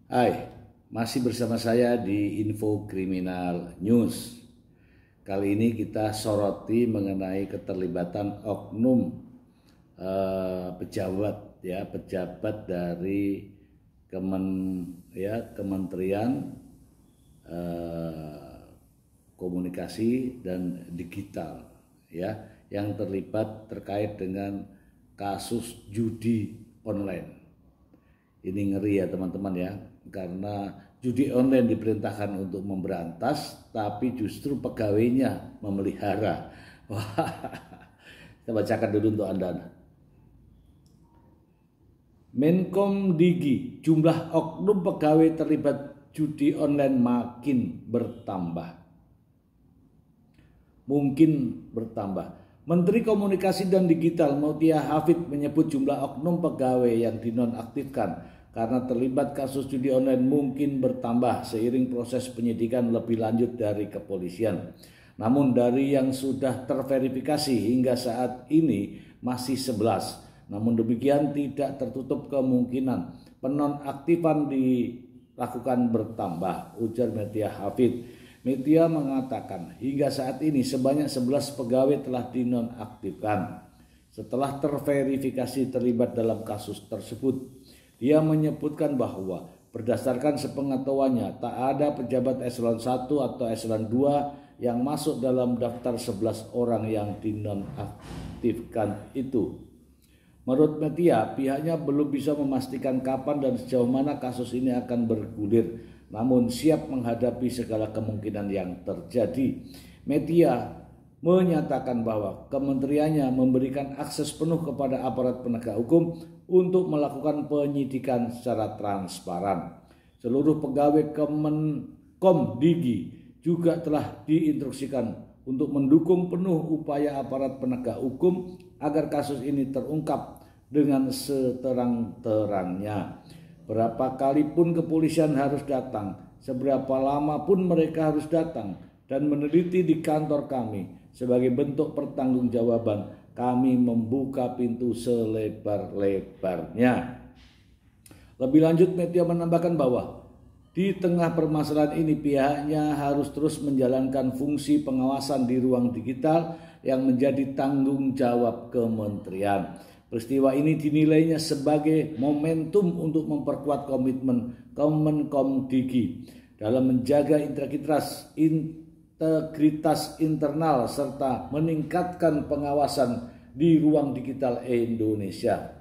Hai, masih bersama saya di Info Kriminal News. Kali ini kita soroti mengenai keterlibatan oknum pejabat dari Kementerian Komunikasi dan Digital yang terkait dengan kasus judi online. Ini ngeri ya teman-teman ya, karena judi online diperintahkan untuk memberantas, tapi justru pegawainya memelihara. Wah, kita bacakan dulu untuk Anda. Menkom Digi, jumlah oknum pegawai terlibat judi online makin bertambah. Mungkin bertambah. Menteri Komunikasi dan Digital Mutia Hafid menyebut jumlah oknum pegawai yang dinonaktifkan karena terlibat kasus judi online mungkin bertambah seiring proses penyidikan lebih lanjut dari kepolisian. Namun dari yang sudah terverifikasi hingga saat ini masih 11. Namun demikian tidak tertutup kemungkinan penonaktifan dilakukan bertambah, ujar Mutia Hafid. Mutia mengatakan hingga saat ini sebanyak 11 pegawai telah dinonaktifkan setelah terverifikasi terlibat dalam kasus tersebut. Dia menyebutkan bahwa berdasarkan sepengetahuannya tak ada pejabat eselon 1 atau eselon 2 yang masuk dalam daftar 11 orang yang dinonaktifkan itu. Menurut Mutia, pihaknya belum bisa memastikan kapan dan sejauh mana kasus ini akan bergulir, namun siap menghadapi segala kemungkinan yang terjadi. Mutia menyatakan bahwa kementeriannya memberikan akses penuh kepada aparat penegak hukum untuk melakukan penyidikan secara transparan. Seluruh pegawai Kemenkom Digi juga telah diinstruksikan untuk mendukung penuh upaya aparat penegak hukum agar kasus ini terungkap dengan seterang-terangnya. Berapa kali pun kepolisian harus datang, seberapa lama pun mereka harus datang dan meneliti di kantor kami. Sebagai bentuk pertanggungjawaban, kami membuka pintu selebar-lebarnya. Lebih lanjut, Mutia menambahkan bahwa di tengah permasalahan ini pihaknya harus terus menjalankan fungsi pengawasan di ruang digital yang menjadi tanggung jawab kementerian. Peristiwa ini dinilainya sebagai momentum untuk memperkuat komitmen Kemenkom Digi dalam menjaga integritas internal serta meningkatkan pengawasan di ruang digital Indonesia.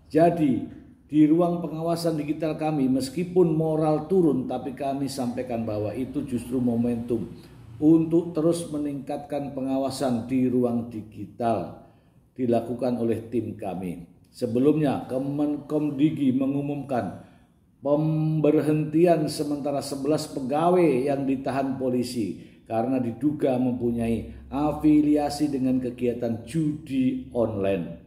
Jadi, di ruang pengawasan digital kami, meskipun moral turun, tapi kami sampaikan bahwa itu justru momentum untuk terus meningkatkan pengawasan di ruang digital dilakukan oleh tim kami. Sebelumnya, Kemenkom Digi mengumumkan pemberhentian sementara 11 pegawai yang ditahan polisi karena diduga mempunyai afiliasi dengan kegiatan judi online.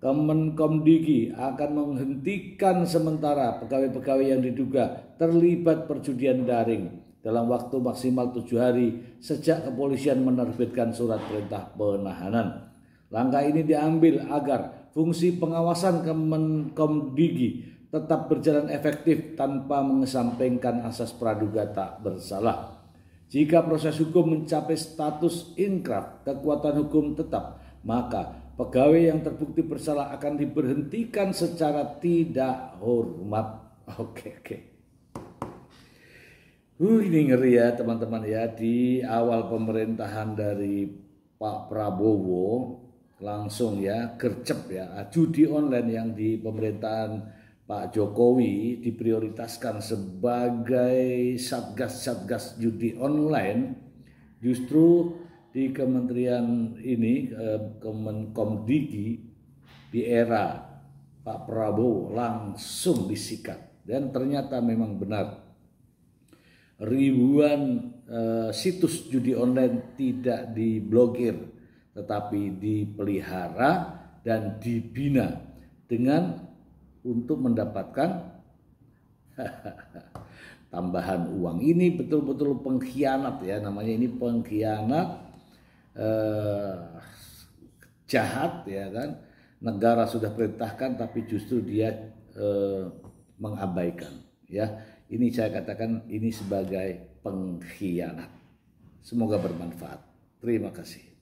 Kemenkom Digi akan menghentikan sementara pegawai-pegawai yang diduga terlibat perjudian daring dalam waktu maksimal 7 hari sejak kepolisian menerbitkan surat perintah penahanan. Langkah ini diambil agar fungsi pengawasan Kemenkom Digi tetap berjalan efektif tanpa mengesampingkan asas praduga tak bersalah. Jika proses hukum mencapai status inkrah, kekuatan hukum tetap, maka pegawai yang terbukti bersalah akan diberhentikan secara tidak hormat. Oke. Ini ngeri ya teman-teman ya. Di awal pemerintahan dari Pak Prabowo langsung ya gercep ya, judi online yang di pemerintahan Pak Jokowi diprioritaskan sebagai satgas judi online, justru di kementerian ini Kemenkom Digi di era Pak Prabowo langsung disikat. Dan ternyata memang benar ribuan situs judi online tidak diblokir tetapi dipelihara dan dibina dengan untuk mendapatkan tambahan uang. Ini betul-betul pengkhianat ya, namanya ini pengkhianat jahat ya kan. Negara sudah perintahkan tapi justru dia mengabaikan Ya, ini saya katakan ini sebagai pengkhianat. Semoga bermanfaat. Terima kasih.